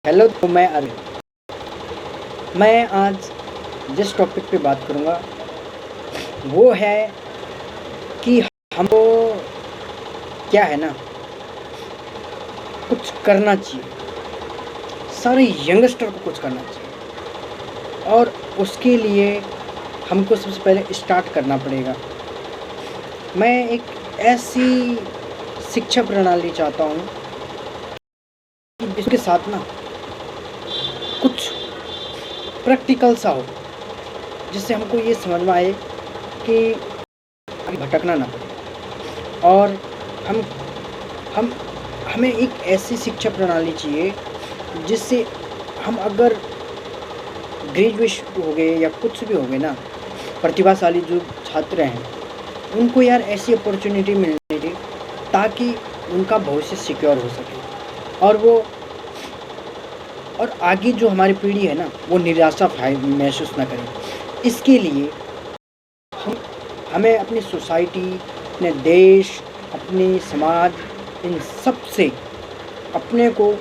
Hello, तो मैं मैं आज जिस टॉपिक पे बात करूँगा वो है कि हमको क्या है ना, कुछ करना चाहिए। सारे यंगस्टर को कुछ करना चाहिए और उसके लिए हमको सबसे पहले स्टार्ट करना पड़ेगा। मैं एक ऐसी शिक्षा प्रणाली चाहता हूँ कि जिसके साथ ना कुछ प्रैक्टिकल सा हो, जिससे हमको ये समझ में आए कि आगे भटकना ना पड़े। और हम हम हमें एक ऐसी शिक्षा प्रणाली चाहिए जिससे हम अगर ग्रेजुएशन हो गए या कुछ भी हो गए ना, प्रतिभाशाली जो छात्र हैं उनको यार ऐसी अपॉर्चुनिटी मिलनी चाहिए ताकि उनका भविष्य सिक्योर हो सके और वो और आगे जो हमारी पीढ़ी है ना वो निराशा महसूस ना करे। इसके लिए हम हमें अपनी सोसाइटी, अपने देश, अपने समाज, इन सब से अपने को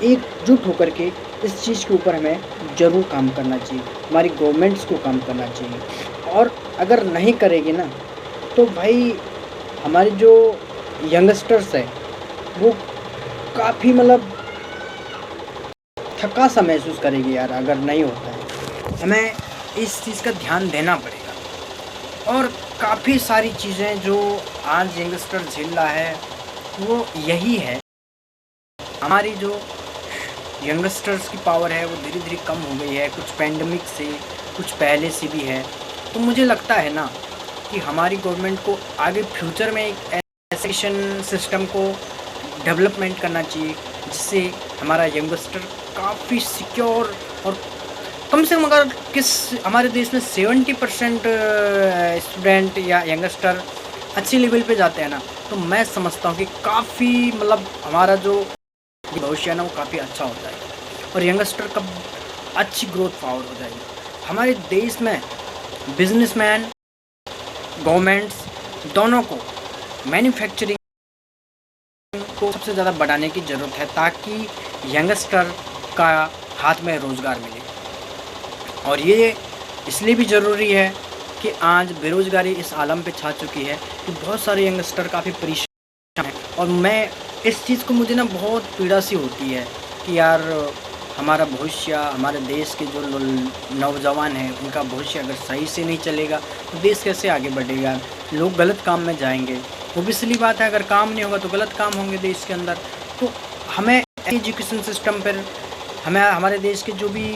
एकजुट होकर के इस चीज़ के ऊपर हमें ज़रूर काम करना चाहिए। हमारी गवर्नमेंट्स को काम करना चाहिए और अगर नहीं करेगी ना तो भाई हमारे जो यंगस्टर्स हैं वो काफ़ी मतलब थका सा महसूस करेगी यार, अगर नहीं होता है। हमें इस चीज़ का ध्यान देना पड़ेगा और काफ़ी सारी चीज़ें जो आज यंगस्टर झेल रहा है वो यही है। हमारी जो यंगस्टर्स की पावर है वो धीरे धीरे कम हो गई है, कुछ पैंडमिक से, कुछ पहले से भी है। तो मुझे लगता है ना कि हमारी गवर्नमेंट को आगे फ्यूचर में एक एजुकेशन सिस्टम को डेवलपमेंट करना चाहिए जिससे हमारा यंगस्टर काफ़ी सिक्योर और कम से कम अगर हमारे देश में 70% स्टूडेंट या यंगस्टर अच्छे लेवल पे जाते हैं ना, तो मैं समझता हूँ कि काफ़ी मतलब हमारा जो भविष्य है ना वो काफ़ी अच्छा होता है और यंगस्टर का अच्छी ग्रोथ पावर हो जाएगी। हमारे देश में बिजनेसमैन, गवर्नमेंट्स दोनों को मैन्युफैक्चरिंग को सबसे ज़्यादा बढ़ाने की ज़रूरत है ताकि यंगस्टर का हाथ में रोज़गार मिले। और ये इसलिए भी ज़रूरी है कि आज बेरोज़गारी इस आलम पे छा चुकी है कि बहुत सारे यंगस्टर काफ़ी परेशान हैं और मैं इस चीज़ को मुझे ना बहुत पीड़ा सी होती है कि यार हमारा भविष्य, हमारे देश के जो नौजवान हैं उनका भविष्य अगर सही से नहीं चलेगा तो देश कैसे आगे बढ़ेगा। लोग गलत काम में जाएंगे, ओबियसली बात है, अगर काम नहीं होगा तो गलत काम होंगे देश के अंदर। तो हमें एजुकेशन सिस्टम पर हमें हमारे देश के जो भी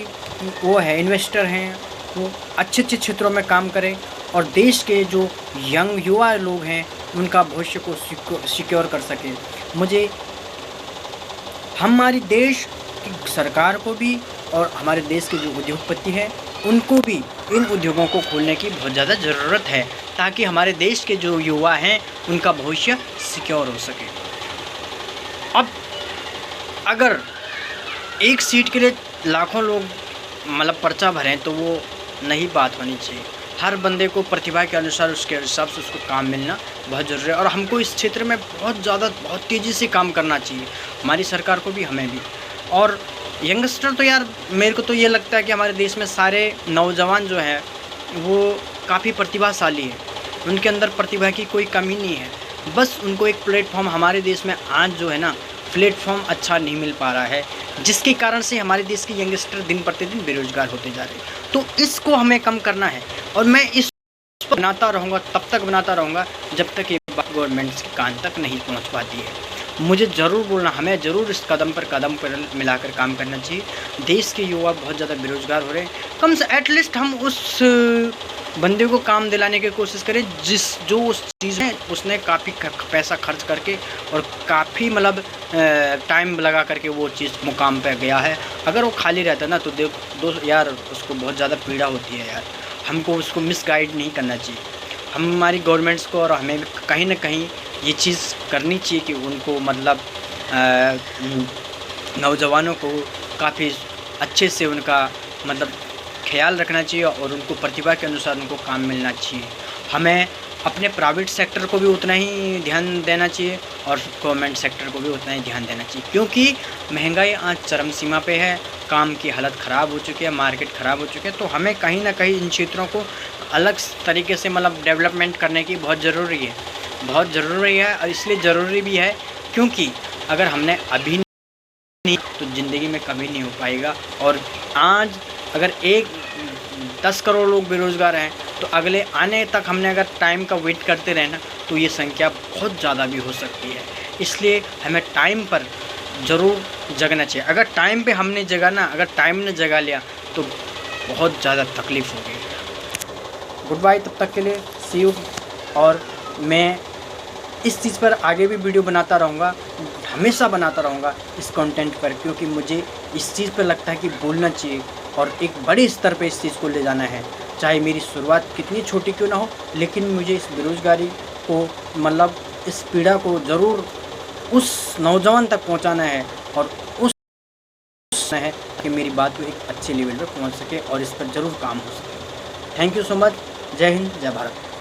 वो है इन्वेस्टर हैं वो अच्छे अच्छे क्षेत्रों में काम करें और देश के जो यंग युवा लोग हैं उनका भविष्य को सिक्योर कर सकें। मुझे हमारी देश की सरकार को भी और हमारे देश के जो उद्योगपति हैं उनको भी इन उद्योगों को खोलने की बहुत ज़्यादा ज़रूरत है ताकि हमारे देश के जो युवा हैं उनका भविष्य सिक्योर हो सके। अब अगर एक सीट के लिए लाखों लोग मतलब पर्चा भरें तो वो नहीं बात होनी चाहिए। हर बंदे को प्रतिभा के अनुसार उसके हिसाब से उसको काम मिलना बहुत ज़रूरी है और हमको इस क्षेत्र में बहुत तेज़ी से काम करना चाहिए, हमारी सरकार को भी, हमें भी। और यंगस्टर तो यार मेरे को तो ये लगता है कि हमारे देश में सारे नौजवान जो हैं वो काफ़ी प्रतिभाशाली हैं, उनके अंदर प्रतिभा की कोई कमी नहीं है। बस उनको एक प्लेटफॉर्म हमारे देश में आज जो है ना प्लेटफॉर्म अच्छा नहीं मिल पा रहा है, जिसके कारण से हमारे देश के यंगस्टर दिन प्रतिदिन बेरोजगार होते जा रहे हैं। तो इसको हमें कम करना है और मैं इस पर बनाता रहूँगा, तब तक बनाता रहूँगा जब तक ये बात गवर्नमेंट के कान तक नहीं पहुँच पाती है। मुझे ज़रूर बोलना, हमें ज़रूर इस कदम पर मिलाकर काम करना चाहिए। देश के युवा बहुत ज़्यादा बेरोजगार हो रहे हैं, कम से एटलीस्ट हम उस बंदे को काम दिलाने की कोशिश करें जो उस चीज़ में उसने काफ़ी पैसा खर्च करके और काफ़ी मतलब टाइम लगा करके वो चीज़ मुकाम पे गया है। अगर वो खाली रहता ना तो यार उसको बहुत ज़्यादा पीड़ा होती है यार। हमको उसको मिसगाइड नहीं करना चाहिए। हमारी गवर्नमेंट्स को और हमें कहीं ना कहीं ये चीज़ करनी चाहिए कि उनको मतलब नौजवानों को काफ़ी अच्छे से उनका मतलब ख्याल रखना चाहिए और उनको प्रतिभा के अनुसार उनको काम मिलना चाहिए। हमें अपने प्राइवेट सेक्टर को भी उतना ही ध्यान देना चाहिए और गवर्नमेंट सेक्टर को भी उतना ही ध्यान देना चाहिए, क्योंकि महंगाई आज चरम सीमा पे है, काम की हालत ख़राब हो चुकी है, मार्केट ख़राब हो चुके हैं। तो हमें कहीं ना कहीं इन क्षेत्रों को अलग तरीके से मतलब डेवलपमेंट करने की बहुत ज़रूरी है, बहुत ज़रूरी है। और इसलिए ज़रूरी भी है क्योंकि अगर हमने अभी नहीं तो ज़िंदगी में कभी नहीं हो पाएगा। और आज अगर 10 करोड़ लोग बेरोज़गार हैं तो अगले आने तक हमने अगर टाइम का वेट करते रहे ना तो ये संख्या बहुत ज़्यादा भी हो सकती है। इसलिए हमें टाइम पर ज़रूर जगना चाहिए। अगर टाइम पे हमने जगा ना, अगर टाइम ने जगा लिया तो बहुत ज़्यादा तकलीफ़ होगी। गुड बाय, तब तक के लिए सी यू। और मैं इस चीज़ पर आगे भी वीडियो बनाता रहूँगा, हमेशा बनाता रहूँगा इस कंटेंट पर, क्योंकि मुझे इस चीज़ पर लगता है कि बोलना चाहिए और एक बड़े स्तर पे इस चीज़ को ले जाना है। चाहे मेरी शुरुआत कितनी छोटी क्यों ना हो, लेकिन मुझे इस बेरोज़गारी को मतलब इस पीड़ा को ज़रूर उस नौजवान तक पहुंचाना है और उस है कि मेरी बात को एक अच्छे लेवल पे पहुंच सके और इस पर ज़रूर काम हो सके। Thank you so much. जय हिंद, जय भारत।